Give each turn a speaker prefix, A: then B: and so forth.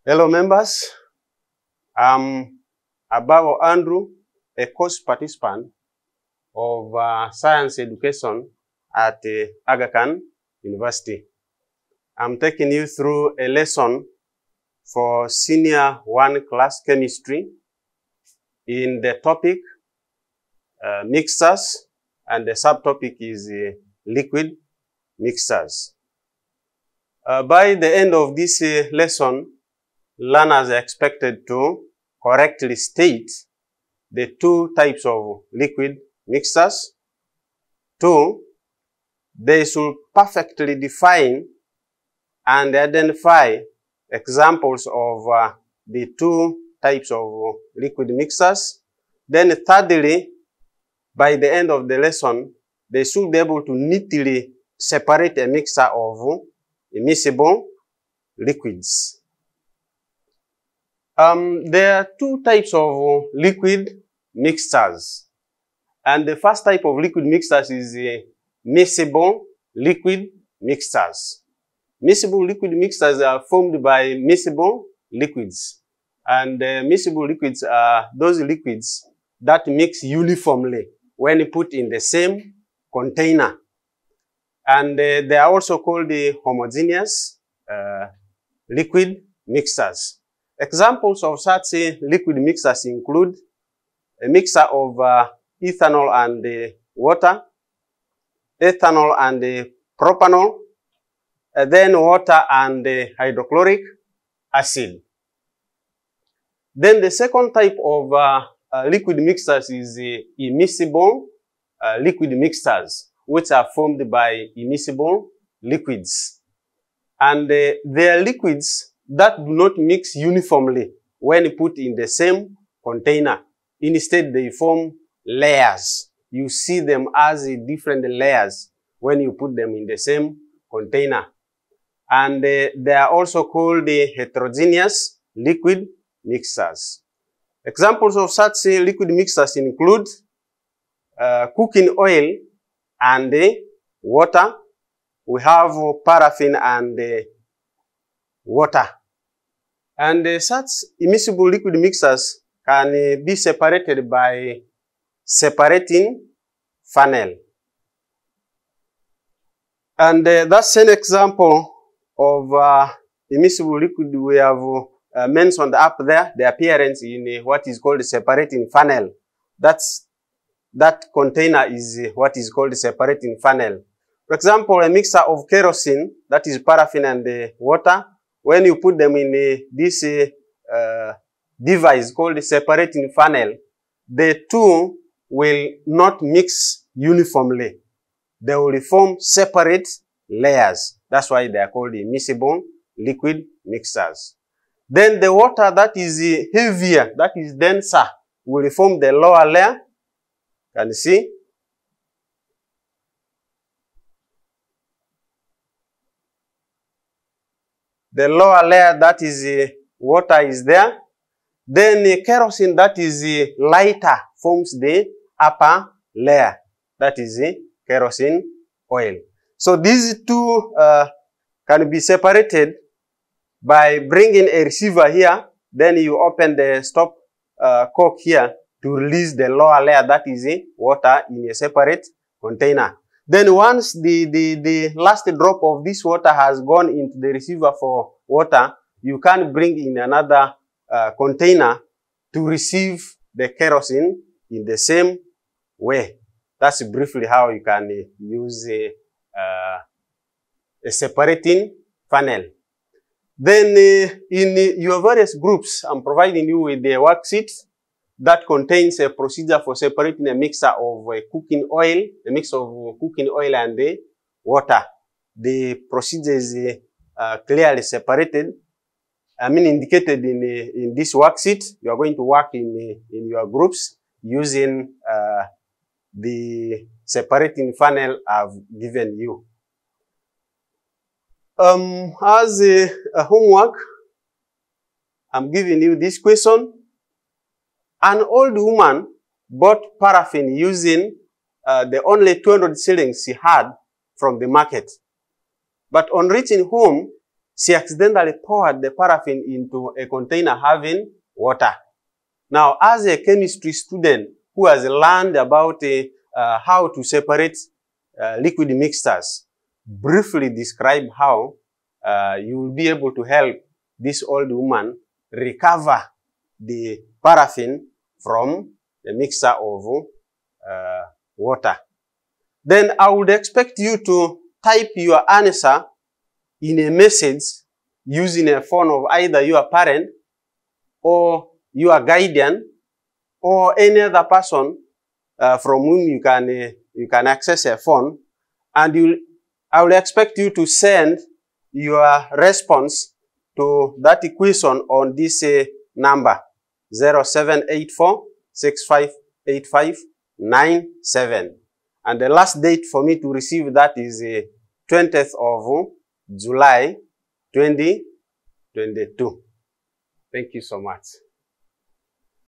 A: Hello members, I'm Ababo Andrew, a course participant of science education at Aga Khan University. I'm taking you through a lesson for Senior 1 class chemistry in the topic mixtures, and the subtopic is liquid mixtures. By the end of this lesson, learners are expected to correctly state the two types of liquid mixtures. 2, they should perfectly define and identify examples of the two types of liquid mixtures. Then thirdly, by the end of the lesson, they should be able to neatly separate a mixture of immiscible liquids. There are two types of liquid mixtures. And the first type of liquid mixtures is miscible liquid mixtures. Miscible liquid mixtures are formed by miscible liquids. And miscible liquids are those liquids that mix uniformly when put in the same container. And they are also called the homogeneous liquid mixtures. Examples of such liquid mixtures include a mixture of ethanol and water, ethanol and propanol, then water and hydrochloric acid. Then the second type of liquid mixtures is immiscible liquid mixtures, which are formed by immiscible liquids. And they are liquids that do not mix uniformly when put in the same container. Instead, they form layers. You see them as different layers when you put them in the same container. And they are also called the heterogeneous liquid mixtures. Examples of such liquid mixtures include cooking oil and water. We have paraffin and water. And such immiscible liquid mixtures can be separated by separating funnel. And that's an example of immiscible liquid we have mentioned up there, the appearance in what is called separating funnel. That container is what is called separating funnel. For example, a mixture of kerosene, that is paraffin and water, when you put them in this device called separating funnel, the two will not mix uniformly. They will form separate layers. That's why they are called immiscible liquid mixtures. Then the water that is heavier, that is denser, will form the lower layer. Can you see? The lower layer, that is water, is there. Then kerosene, that is lighter, forms the upper layer. That is kerosene oil. So these two can be separated by bringing a receiver here. Then you open the stop cork here to release the lower layer, that is water, in a separate container. Then once the last drop of this water has gone into the receiver for water, you can bring in another container to receive the kerosene in the same way. That's briefly how you can use a separating funnel. Then in your various groups, I'm providing you with the worksheet that contains a procedure for separating a mixture of cooking oil, a mix of cooking oil and water. The procedure is clearly separated, indicated in this worksheet. You are going to work in your groups using the separating funnel I've given you. As a homework, I'm giving you this question. An old woman bought paraffin using the only 200 shillings she had from the market. But on reaching home, she accidentally poured the paraffin into a container having water. Now, as a chemistry student who has learned about how to separate liquid mixtures, briefly describe how you will be able to help this old woman recover the paraffin from the mixture of water. Then I would expect you to type your answer in a message using a phone of either your parent or your guardian or any other person from whom you can access a phone, and I will expect you to send your response to that equation on this number 0784-6585-97. And the last date for me to receive that is 20th of July 2022. Thank you so much.